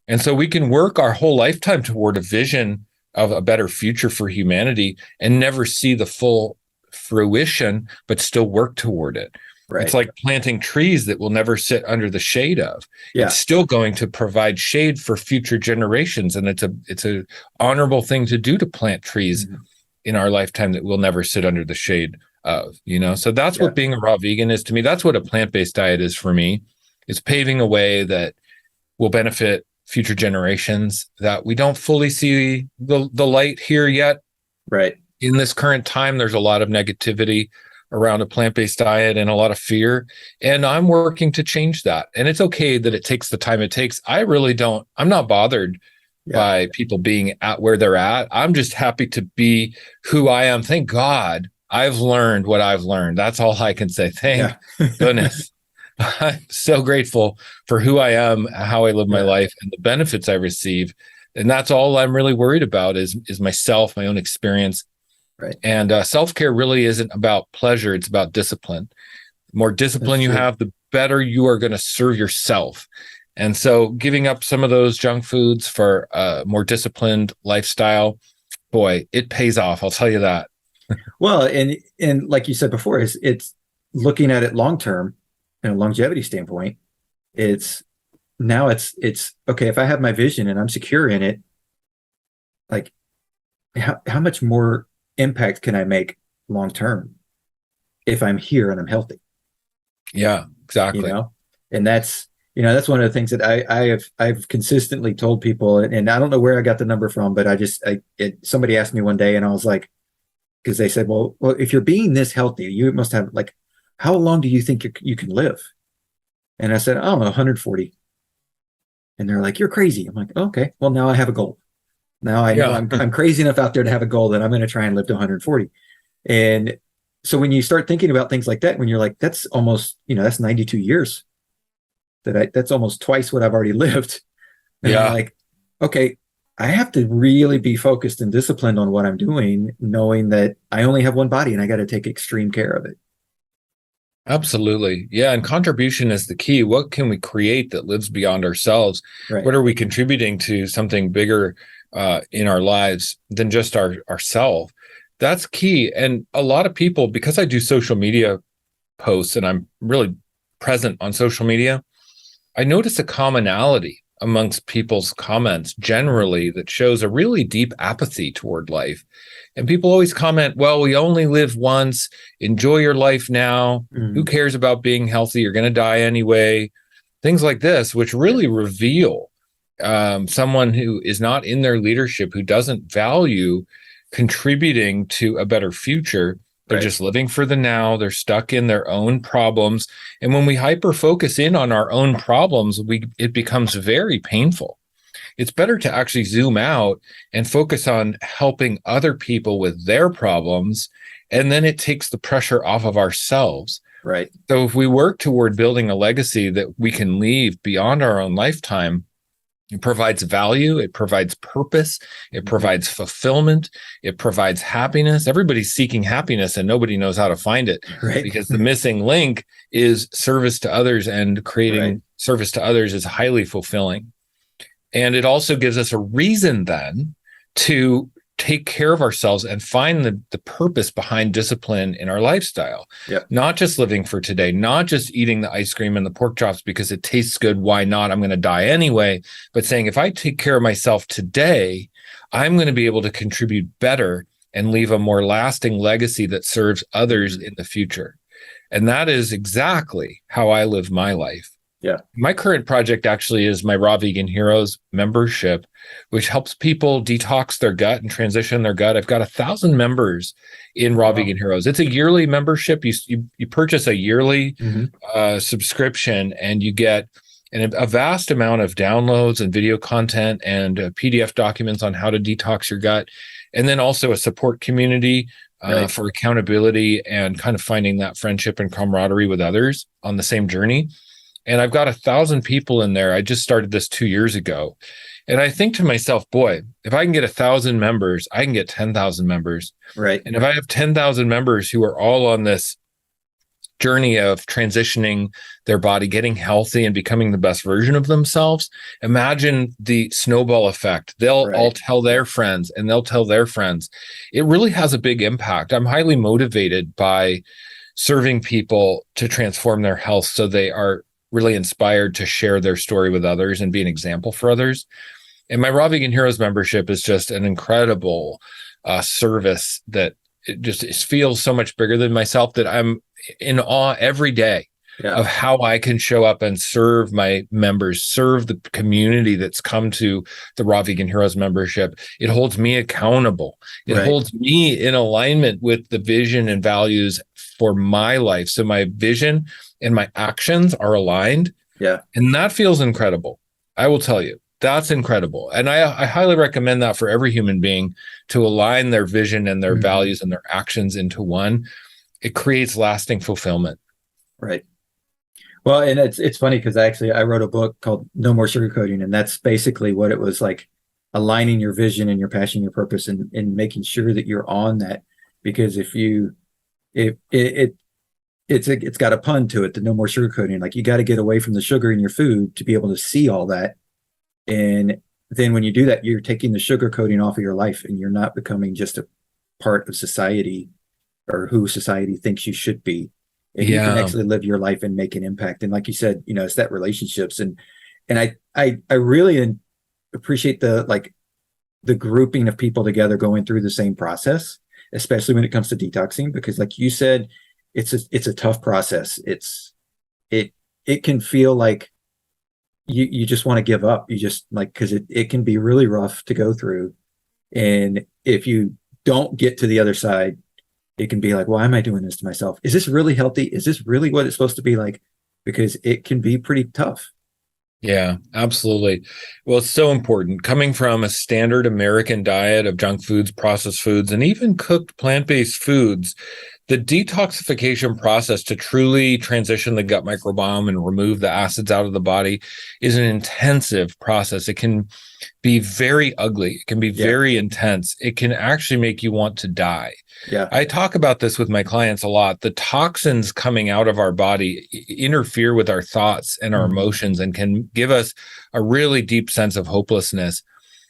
And so we can work our whole lifetime toward a vision of a better future for humanity and never see the full fruition, but still work toward it. Right. It's like planting trees that will never sit under the shade of. It's still going to provide shade for future generations. And it's a honorable thing to do, to plant trees in our lifetime that will never sit under the shade of, So that's what being a raw vegan is to me. That's what a plant-based diet is for me. It's paving a way that will benefit future generations, that we don't fully see the light here yet. Right. In this current time, there's a lot of negativity around a plant-based diet and a lot of fear. And I'm working to change that. And it's okay that it takes the time it takes. I'm not bothered by people being at where they're at. I'm just happy to be who I am. Thank God I've learned what I've learned. That's all I can say. Thank goodness. I'm so grateful for who I am, how I live my life, and the benefits I receive. And that's all I'm really worried about is myself, my own experience. Right. And self-care really isn't about pleasure. It's about discipline. The more discipline you have, the better you are going to serve yourself. And so giving up some of those junk foods for a more disciplined lifestyle, boy, it pays off. I'll tell you that. Well, and like you said before, it's looking at it long-term in a longevity standpoint. It's okay. If I have my vision and I'm secure in it, like how much more impact can I make long term if I'm here and I'm healthy? Yeah, exactly. And that's one of the things that I've consistently told people, and I don't know where I got the number from, but somebody asked me one day, and I was like, because they said, well, if you're being this healthy, you must have, like, how long do you think you can live? And I said, oh, 140. And they're like, you're crazy. I'm like, okay, well, now I have a goal. Now I know Yeah. I'm crazy enough out there to have a goal that I'm going to try and live to 140. And so when you start thinking about things like that, when you're like, that's almost, that's 92 years that's almost twice what I've already lived. And I'm Yeah. like, okay, I have to really be focused and disciplined on what I'm doing, knowing that I only have one body and I got to take extreme care of it. Absolutely. Yeah. And contribution is the key. What can we create that lives beyond ourselves? Right. What are we contributing to something bigger in our lives than just ourself? That's key. And a lot of people, because I do social media posts and I'm really present on social media, I notice a commonality amongst people's comments generally that shows a really deep apathy toward life. And people always comment, well, we only live once, enjoy your life now. Who cares about being healthy? You're going to die anyway. Things like this, which really reveal someone who is not in their leadership, who doesn't value contributing to a better future. They're just living for the now. They're stuck in their own problems. And when we hyper focus in on our own problems, it becomes very painful. It's better to actually zoom out and focus on helping other people with their problems. And then it takes the pressure off of ourselves. Right. So if we work toward building a legacy that we can leave beyond our own lifetime, it provides value, it provides purpose, it provides fulfillment, it provides happiness. Everybody's seeking happiness and nobody knows how to find it, because the missing link is service to others, and creating service to others is highly fulfilling. And it also gives us a reason then to take care of ourselves and find the purpose behind discipline in our lifestyle. Not just living for today, not just eating the ice cream and the pork chops because it tastes good. Why not? I'm going to die anyway. But saying, if I take care of myself today, I'm going to be able to contribute better and leave a more lasting legacy that serves others in the future. And that is exactly how I live my life. Yeah. My current project actually is my Raw Vegan Heroes membership, which helps people detox their gut and transition their gut. I've got 1,000 members in Raw Vegan Heroes. It's a yearly membership. You purchase a yearly subscription, and you get a vast amount of downloads and video content and PDF documents on how to detox your gut. And then also a support community for accountability and kind of finding that friendship and camaraderie with others on the same journey. And I've got 1,000 people in there. I just started this 2 years ago. And I think to myself, boy, if I can get 1,000 members, I can get 10,000 members. Right. And if I have 10,000 members who are all on this journey of transitioning their body, getting healthy and becoming the best version of themselves, imagine the snowball effect. They'll all tell their friends and they'll tell their friends. It really has a big impact. I'm highly motivated by serving people to transform their health so they are really inspired to share their story with others and be an example for others. And my Raw Vegan Heroes membership is just an incredible service that it feels so much bigger than myself, that I'm in awe every day of how I can show up and serve my members, serve the community that's come to the Raw Vegan Heroes membership. It holds me accountable. It holds me in alignment with the vision and values for my life. So my vision and my actions are aligned. Yeah. And that feels incredible. I will tell you, that's incredible. And I highly recommend that for every human being, to align their vision and their values and their actions into one. It creates lasting fulfillment. Right. Well, and it's funny because I wrote a book called No More Sugarcoating, and that's basically what it was like, aligning your vision and your passion, your purpose, and making sure that you're on that. Because it's got a pun to it, the no more sugarcoating. Like, you got to get away from the sugar in your food to be able to see all that. And then when you do that, you're taking the sugar coating off of your life, and you're not becoming just a part of society or who society thinks you should be. And you can actually live your life and make an impact. And like you said, it's that relationships. And I really appreciate the grouping of people together going through the same process, especially when it comes to detoxing, because like you said, it's a tough process. It can feel like you just want to give up. You just because it can be really rough to go through. And if you don't get to the other side, it can be like, why am I doing this to myself? Is this really healthy? Is this really what it's supposed to be like? Because it can be pretty tough. Yeah, absolutely. Well, it's so important. Coming from a standard American diet of junk foods, processed foods, and even cooked plant-based foods, the detoxification process to truly transition the gut microbiome and remove the acids out of the body is an intensive process. It can be very ugly. It can be very intense. It can actually make you want to die. Yeah. I talk about this with my clients a lot. The toxins coming out of our body interfere with our thoughts and our emotions and can give us a really deep sense of hopelessness.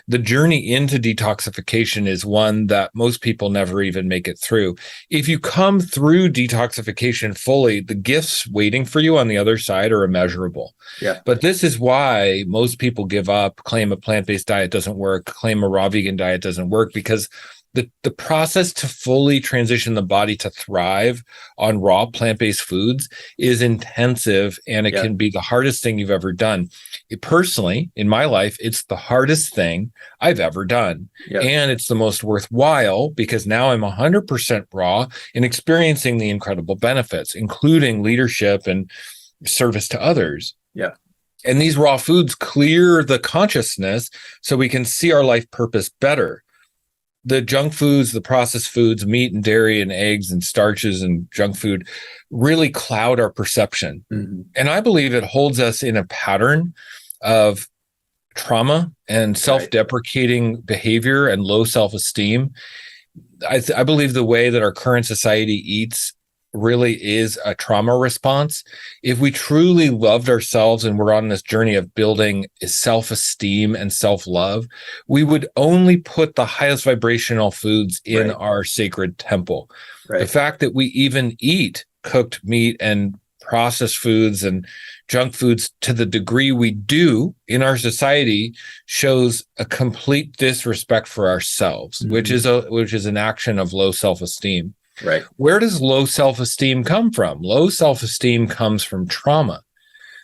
The journey into detoxification is one that most people never even make it through. If you come through detoxification fully, the gifts waiting for you on the other side are immeasurable. Yeah. But this is why most people give up, claim a plant-based diet doesn't work, claim a raw vegan diet doesn't work, because the process to fully transition the body to thrive on raw plant-based foods is intensive, and it can be the hardest thing you've ever done. Personally, in my life, it's the hardest thing I've ever done. And it's the most worthwhile because now I'm 100% raw and experiencing the incredible benefits, including leadership and service to others. Yeah. And these raw foods clear the consciousness so we can see our life purpose better. The junk foods, the processed foods, meat and dairy and eggs and starches and junk food really cloud our perception. And I believe it holds us in a pattern of trauma and self-deprecating behavior and low self-esteem. I believe the way that our current society eats really is a trauma response. If we truly loved ourselves and we're on this journey of building self-esteem and self-love, we would only put the highest vibrational foods in our sacred temple. The fact that we even eat cooked meat and processed foods and junk foods to the degree we do in our society shows a complete disrespect for ourselves, which is an action of low self-esteem. Right. Where does low self-esteem come from? Low self-esteem comes from trauma.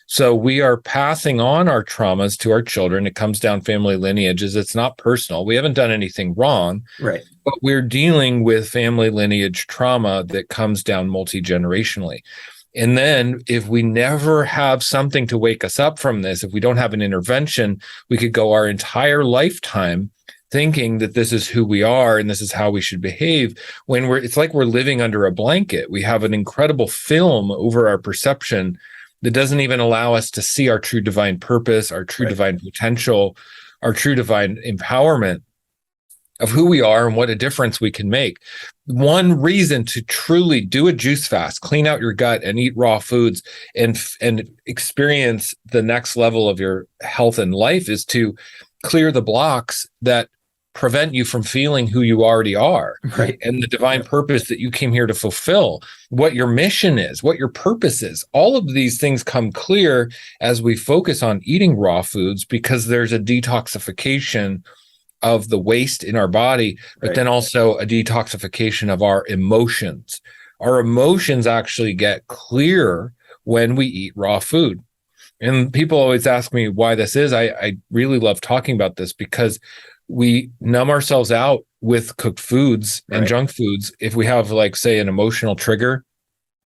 So we are passing on our traumas to our children. It comes down family lineages. It's not personal. We haven't done anything wrong. Right. But we're dealing with family lineage trauma that comes down multi-generationally. And then if we never have something to wake us up from this, if we don't have an intervention, we could go our entire lifetime thinking that this is who we are and this is how we should behave, when it's like we're living under a blanket. We have an incredible film over our perception that doesn't even allow us to see our true divine purpose, our true divine potential, our true divine empowerment of who we are and what a difference we can make. One reason to truly do a juice fast, clean out your gut and eat raw foods and experience the next level of your health and life is to clear the blocks that prevent you from feeling who you already are and the divine purpose that you came here to fulfill, what your mission is, what your purpose is. All of these things come clear as we focus on eating raw foods, because there's a detoxification of the waste in our body, but then also a detoxification of our emotions. Our emotions actually get clearer when we eat raw food. And people always ask me why this is. I really love talking about this because we numb ourselves out with cooked foods and junk foods. If we have, like, say, an emotional trigger,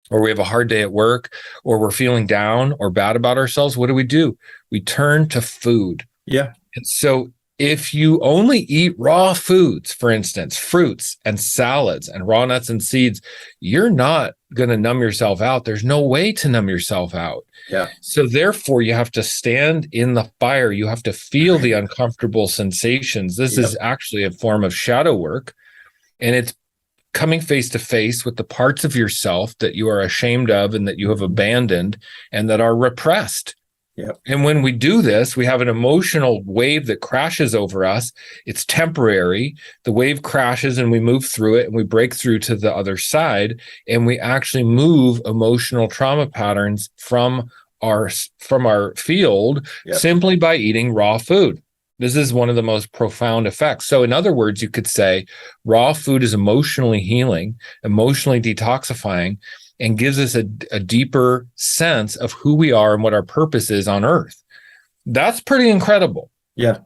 or we have a hard day at work, or we're feeling down or bad about ourselves, what do? We turn to food. Yeah. And so if you only eat raw foods, for instance, fruits and salads and raw nuts and seeds, you're not going to numb yourself out. There's no way to numb yourself out. Yeah. So therefore, you have to stand in the fire. You have to feel the uncomfortable sensations. This is actually a form of shadow work, and it's coming face to face with the parts of yourself that you are ashamed of and that you have abandoned and that are repressed. Yep. And when we do this, we have an emotional wave that crashes over us. It's temporary. The wave crashes and we move through it and we break through to the other side. And we actually move emotional trauma patterns from our field simply by eating raw food. This is one of the most profound effects. So in other words, you could say raw food is emotionally healing, emotionally detoxifying, and gives us a deeper sense of who we are and what our purpose is on earth. That's pretty incredible. Yeah.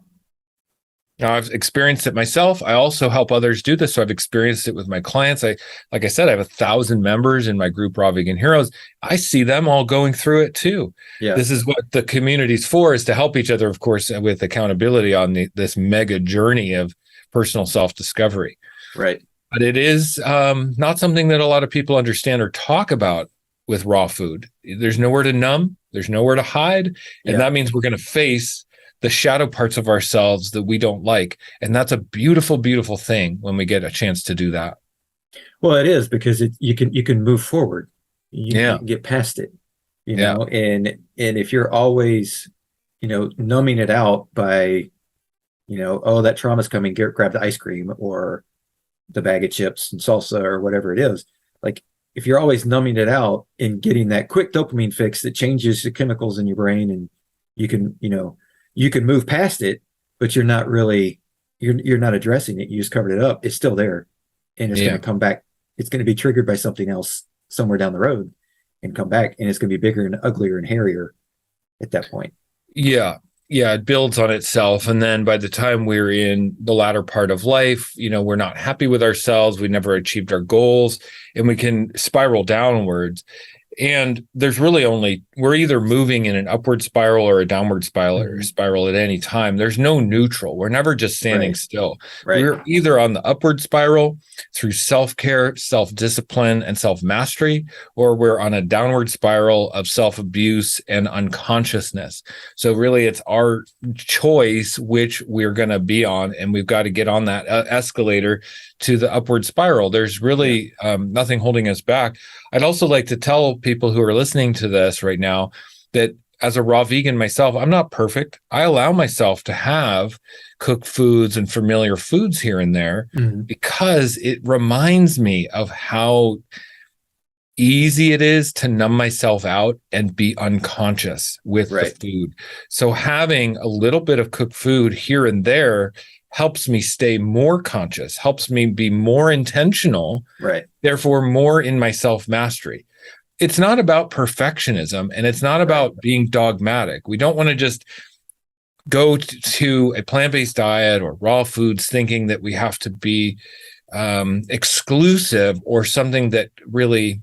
Now, I've experienced it myself. I also help others do this. So I've experienced it with my clients. Like I said, I have 1,000 members in my group, Raw Vegan Heroes. I see them all going through it too. Yeah. This is what the community's for, is to help each other, of course, with accountability on this mega journey of personal self-discovery. Right. But it is not something that a lot of people understand or talk about with raw food. There's nowhere to numb. There's nowhere to hide. And that means we're going to face the shadow parts of ourselves that we don't like. And that's a beautiful, beautiful thing when we get a chance to do that. Well, it is, because you can move forward. You can get past it, and if you're always, numbing it out by, oh, that trauma's coming, grab the ice cream or the bag of chips and salsa or whatever it is. Like, if you're always numbing it out and getting that quick dopamine fix that changes the chemicals in your brain, and you can move past it, but you're not addressing it. You just covered it up. It's still there, and it's going to come back. It's going to be triggered by something else somewhere down the road and come back, and it's going to be bigger and uglier and hairier at that point. Yeah, it builds on itself. And then by the time we're in the latter part of life, we're not happy with ourselves. We never achieved our goals, and we can spiral downwards. And there's really we're either moving in an upward spiral or a downward spiral at any time. There's no neutral. We're never just standing still. Right. We're either on the upward spiral through self-care, self-discipline, and self-mastery, or we're on a downward spiral of self-abuse and unconsciousness. So really, it's our choice which we're going to be on, and we've got to get on that escalator to the upward spiral. There's really nothing holding us back. I'd also like to tell people who are listening to this right now that as a raw vegan myself, I'm not perfect. I allow myself to have cooked foods and familiar foods here and there because it reminds me of how easy it is to numb myself out and be unconscious with the food. So having a little bit of cooked food here and there helps me stay more conscious, helps me be more intentional, therefore more in my self-mastery. It's not about perfectionism, and it's not about being dogmatic. We don't want to just go to a plant-based diet or raw foods thinking that we have to be exclusive or something that really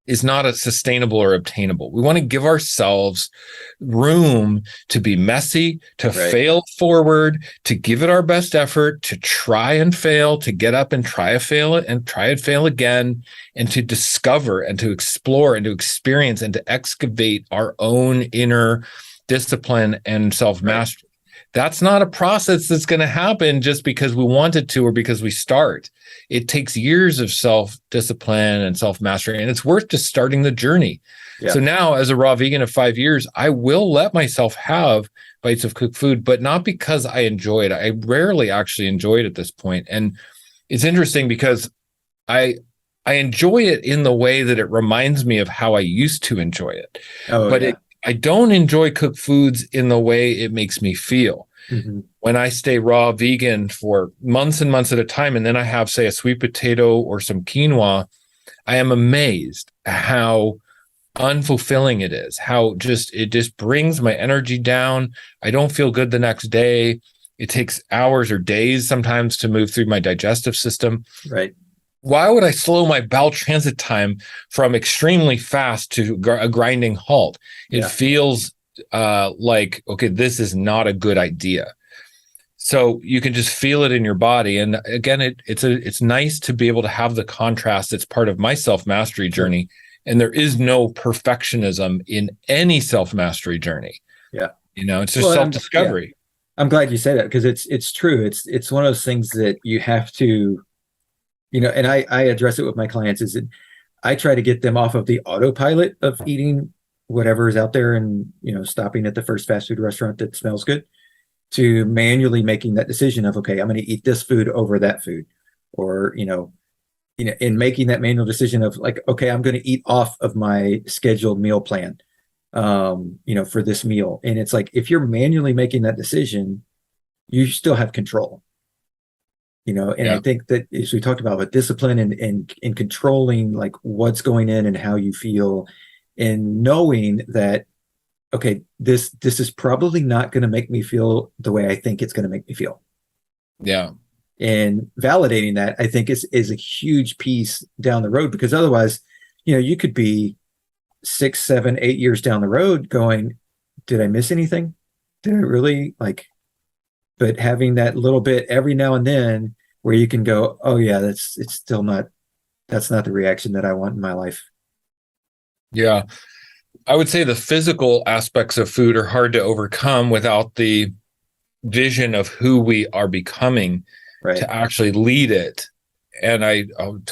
is not a sustainable or obtainable. We want to give ourselves room to be messy, to fail forward, to give it our best effort, to try and fail, to get up and try and fail again, and to discover and to explore and to experience and to excavate our own inner discipline and self-mastery. That's not a process that's going to happen just because we want it to or because we start. It takes years of self-discipline and self-mastery, and it's worth just starting the journey. So now, as a raw vegan of 5 years, I will let myself have bites of cooked food, but not because I enjoy it. I rarely actually enjoy it at this point. And it's interesting because I enjoy it in the way that it reminds me of how I used to enjoy it. I don't enjoy cooked foods in the way it makes me feel. When I stay raw vegan for months and months at a time, and then I have, say, a sweet potato or some quinoa, I am amazed at how unfulfilling it is, how it just brings my energy down. I don't feel good the next day. It takes hours or days sometimes to move through my digestive system. Why would I slow my bowel transit time from extremely fast to a grinding halt? It feels like, okay, this is not a good idea. So you can just feel it in your body. And again, it's nice to be able to have the contrast. It's part of my self-mastery journey. And there is no perfectionism in any self-mastery journey. It's just self-discovery. I'm glad you say that, because it's true. It's one of those things that you have to, and I address it with my clients, is that I try to get them off of the autopilot of eating whatever is out there and, stopping at the first fast food restaurant that smells good, to manually making that decision of, okay, I'm going to eat this food over that food, or, in making that manual decision of like, okay, I'm going to eat off of my scheduled meal plan, for this meal. And it's like, if you're manually making that decision, you still have control. I think that, as we talked about, with discipline and controlling like what's going in and how you feel, and knowing that, okay, this is probably not going to make me feel the way I think it's going to make me feel. Yeah. And validating that, I think, is a huge piece down the road, because otherwise, you could be 6, 7, 8 years down the road going, did I miss anything? Did I really like? But having that little bit every now and then where you can go, oh yeah, that's not the reaction that I want in my life. Yeah. I would say the physical aspects of food are hard to overcome without the vision of who we are becoming Right. to actually lead it. And I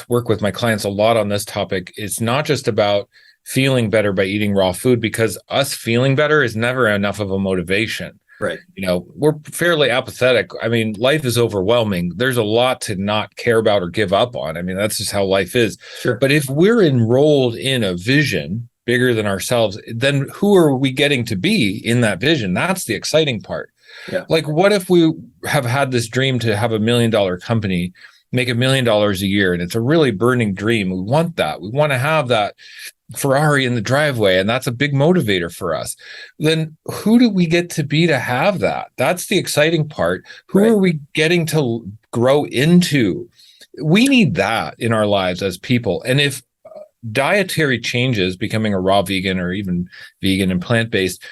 work with my clients a lot on this topic. It's not just about feeling better by eating raw food, because us feeling better is never enough of a motivation. Right. We're fairly apathetic. I mean, life is overwhelming. There's a lot to not care about or give up on. I mean, that's just how life is. Sure. But if we're enrolled in a vision bigger than ourselves, then who are we getting to be in that vision? That's the exciting part. Yeah. Like, what if we have had this dream to have $1 million company, make $1 million a year, and it's a really burning dream? We want that. We want to have that Ferrari in the driveway, and that's a big motivator for us. Then who do we get to be to have that? That's the exciting part. Who Right. are we getting to grow into? We need that in our lives as people. And if dietary changes, becoming a raw vegan or even vegan and plant-based,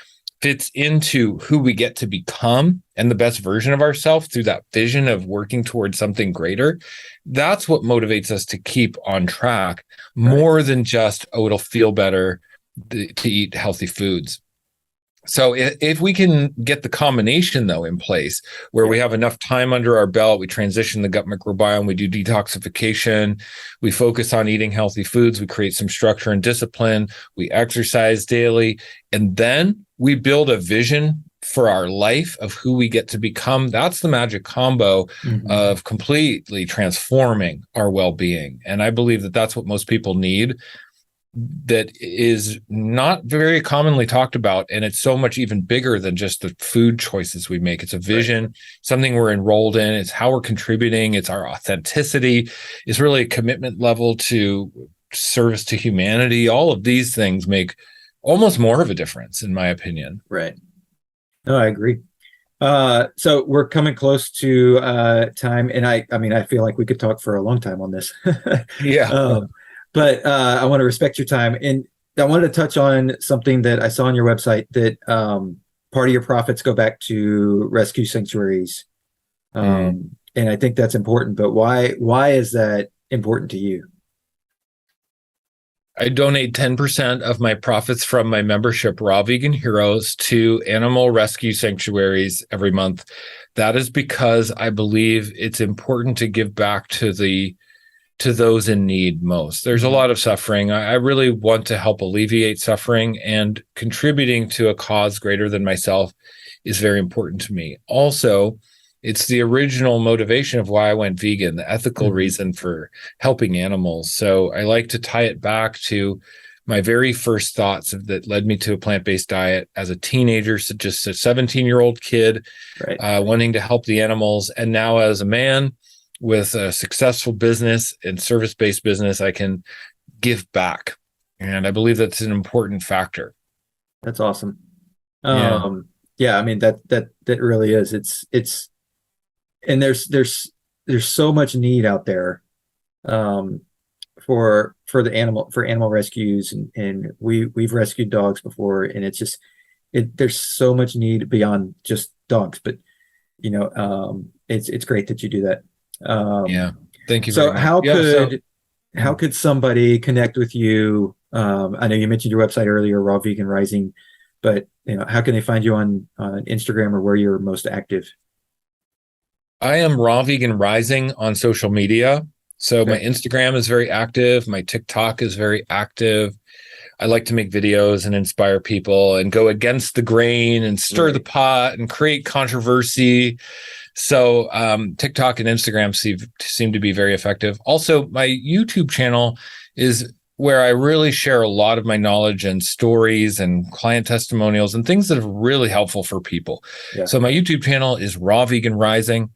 fits into who we get to become and the best version of ourselves through that vision of working towards something greater, that's what motivates us to keep on track more than just, oh, it'll feel better to eat healthy foods. So if we can get the combination, though, in place where we have enough time under our belt, we transition the gut microbiome, we do detoxification, we focus on eating healthy foods, we create some structure and discipline, we exercise daily, and then we build a vision for our life of who we get to become. That's the magic combo of completely transforming our well-being. And I believe that that's what most people need, that is not very commonly talked about. And it's so much even bigger than just the food choices we make. It's a vision, something we're enrolled in. It's how we're contributing. It's our authenticity. It's really a commitment level to service to humanity. All of these things make almost more of a difference, in my opinion. Right. No, I agree. So we're coming close to time, and I mean, I feel like we could talk for a long time on this. Yeah. But I want to respect your time. And I wanted to touch on something that I saw on your website, that part of your profits go back to rescue sanctuaries. And I think that's important. But why is that important to you? I donate 10% of my profits from my membership, Raw Vegan Heroes, to animal rescue sanctuaries every month. That is because I believe it's important to give back to those in need most. There's a lot of suffering. I really want to help alleviate suffering, and contributing to a cause greater than myself is very important to me. Also, it's the original motivation of why I went vegan, the ethical reason for helping animals. So I like to tie it back to my very first thoughts that led me to a plant-based diet as a teenager, so just a 17-year-old kid, wanting to help the animals. And now as a man with a successful business and service-based business, I can give back. And I believe that's an important factor. That's awesome. Yeah, I mean, that really is. It's and there's so much need out there for animal rescues, and we've rescued dogs before, and it's just there's so much need beyond just dogs. But it's great that you do that. Thank you. So very much. how could somebody connect with you? I know you mentioned your website earlier, Raw Vegan Rising, but how can they find you on Instagram, or where you're most active? I am Raw Vegan Rising on social media. So my Instagram is very active. My TikTok is very active. I like to make videos and inspire people and go against the grain and stir the pot and create controversy. So TikTok and Instagram seem to be very effective. Also, my YouTube channel is where I really share a lot of my knowledge and stories and client testimonials and things that are really helpful for people. So my YouTube channel is Raw Vegan Rising.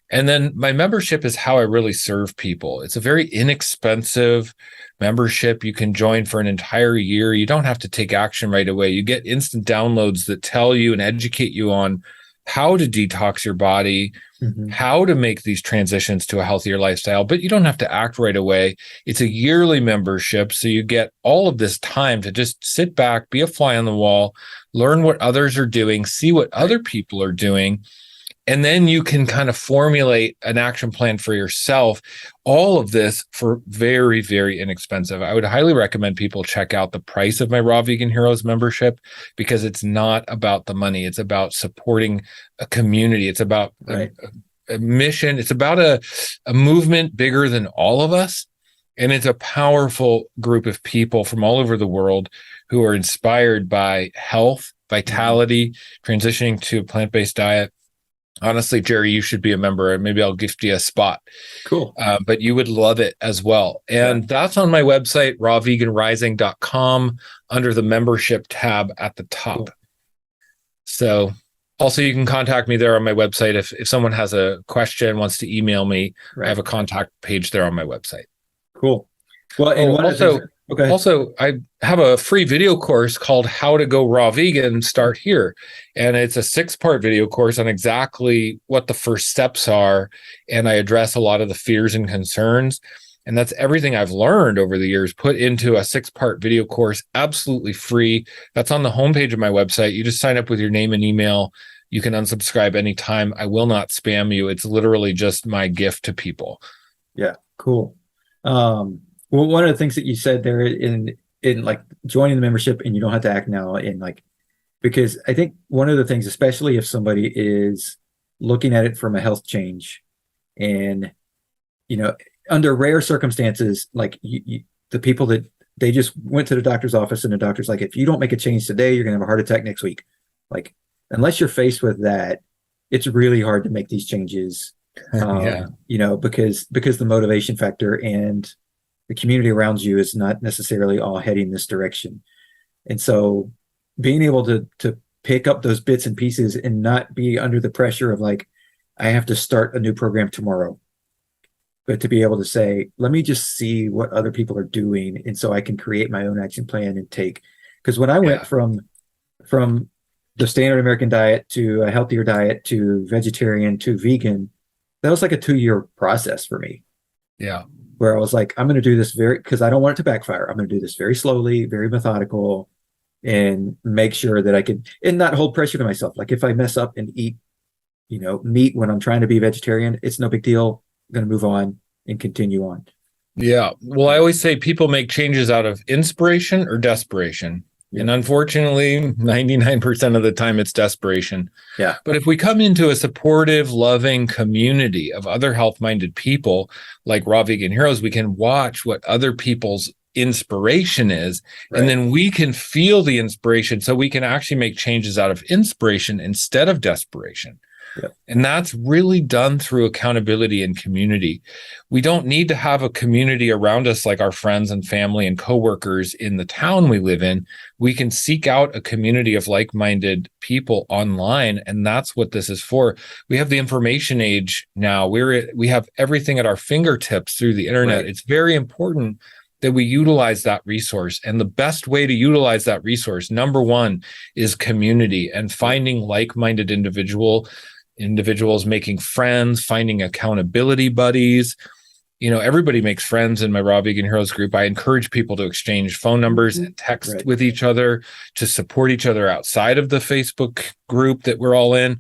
And then my membership is how I really serve people. It's a very inexpensive membership. You can join for an entire year. You don't have to take action right away. You get instant downloads that tell you and educate you on how to detox your body, how to make these transitions to a healthier lifestyle, but you don't have to act right away. It's a yearly membership, so you get all of this time to just sit back, be a fly on the wall, learn what others are doing, see what other people are doing, and then you can kind of formulate an action plan for yourself. All of this for very, very inexpensive. I would highly recommend people check out the price of my Raw Vegan Heroes membership, because it's not about the money. It's about supporting a community. It's about a mission. It's about a movement bigger than all of us. And it's a powerful group of people from all over the world who are inspired by health, vitality, transitioning to a plant-based diet. Honestly, Jerry, you should be a member, and maybe I'll gift you a spot. Cool. But you would love it as well. And that's on my website, rawveganrising.com, under the membership tab at the top. Cool. So also you can contact me there on my website. If someone has a question, wants to email me, I have a contact page there on my website. Cool. Well, and also, I have a free video course called How to Go Raw Vegan, Start Here. And it's a 6-part video course on exactly what the first steps are. And I address a lot of the fears and concerns. And that's everything I've learned over the years put into a 6-part video course, absolutely free. That's on the homepage of my website. You just sign up with your name and email. You can unsubscribe anytime. I will not spam you. It's literally just my gift to people. Yeah, cool. Well, one of the things that you said there in like joining the membership, and you don't have to act now, in like, because I think one of the things, especially if somebody is looking at it from a health change, and, you know, under rare circumstances, like the people that they just went to the doctor's office and the doctor's like, if you don't make a change today, you're going to have a heart attack next week. Like, unless you're faced with that, it's really hard to make these changes, you know, because the motivation factor and the community around you is not necessarily all heading this direction. And so being able to pick up those bits and pieces and not be under the pressure of like, I have to start a new program tomorrow, but to be able to say, let me just see what other people are doing. And so I can create my own action plan and take, because when I went from the standard American diet to a healthier diet to vegetarian to vegan, that was like a 2-year process for me. Yeah. Where I was like, I'm going to do this because I don't want it to backfire. I'm going to do this very slowly, very methodical, and make sure that I can, and not hold pressure to myself. Like if I mess up and eat, you know, meat when I'm trying to be vegetarian, it's no big deal. I'm going to move on and continue on. Yeah. Well, I always say people make changes out of inspiration or desperation. Yeah. And unfortunately, 99% of the time it's desperation. Yeah. But if we come into a supportive, loving community of other health-minded people like Raw Vegan Heroes, we can watch what other people's inspiration is, and then we can feel the inspiration, so we can actually make changes out of inspiration instead of desperation. Yep. And that's really done through accountability and community. We don't need to have a community around us like our friends and family and coworkers in the town we live in. We can seek out a community of like-minded people online, and that's what this is for. We have the information age now. We have everything at our fingertips through the internet. It's very important that we utilize that resource. And the best way to utilize that resource, number one, is community and finding like-minded individuals, making friends, finding accountability buddies. You know, everybody makes friends in my Raw Vegan Heroes group. I encourage people to exchange phone numbers and text with each other, to support each other outside of the Facebook group that we're all in.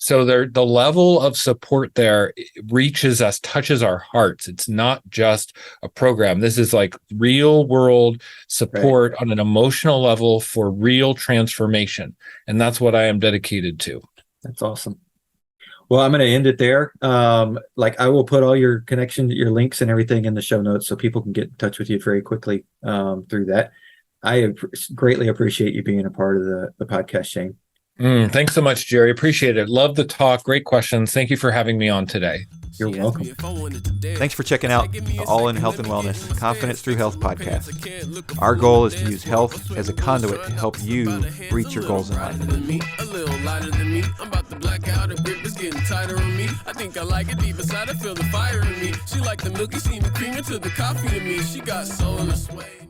So the level of support there reaches us, touches our hearts. It's not just a program. This is like real world support on an emotional level for real transformation. And that's what I am dedicated to. That's awesome. Well, I'm going to end it there. Like I will put all your your links and everything in the show notes so people can get in touch with you very quickly through that. I greatly appreciate you being a part of the podcast, Shane. Thanks so much, Jerry. Appreciate it. Love the talk. Great questions. Thank you for having me on today. You're welcome. Thanks for checking out the All in Health and Wellness Confidence Through Health podcast. Our goal is to use health as a conduit to help you reach your goals in life. A little lighter than me. I'm about to black out. Her grip is getting tighter on me. I think I like it deep inside. I feel the fire in me. She like the milky, see me creaming to the coffee to me. She got soul in her sway.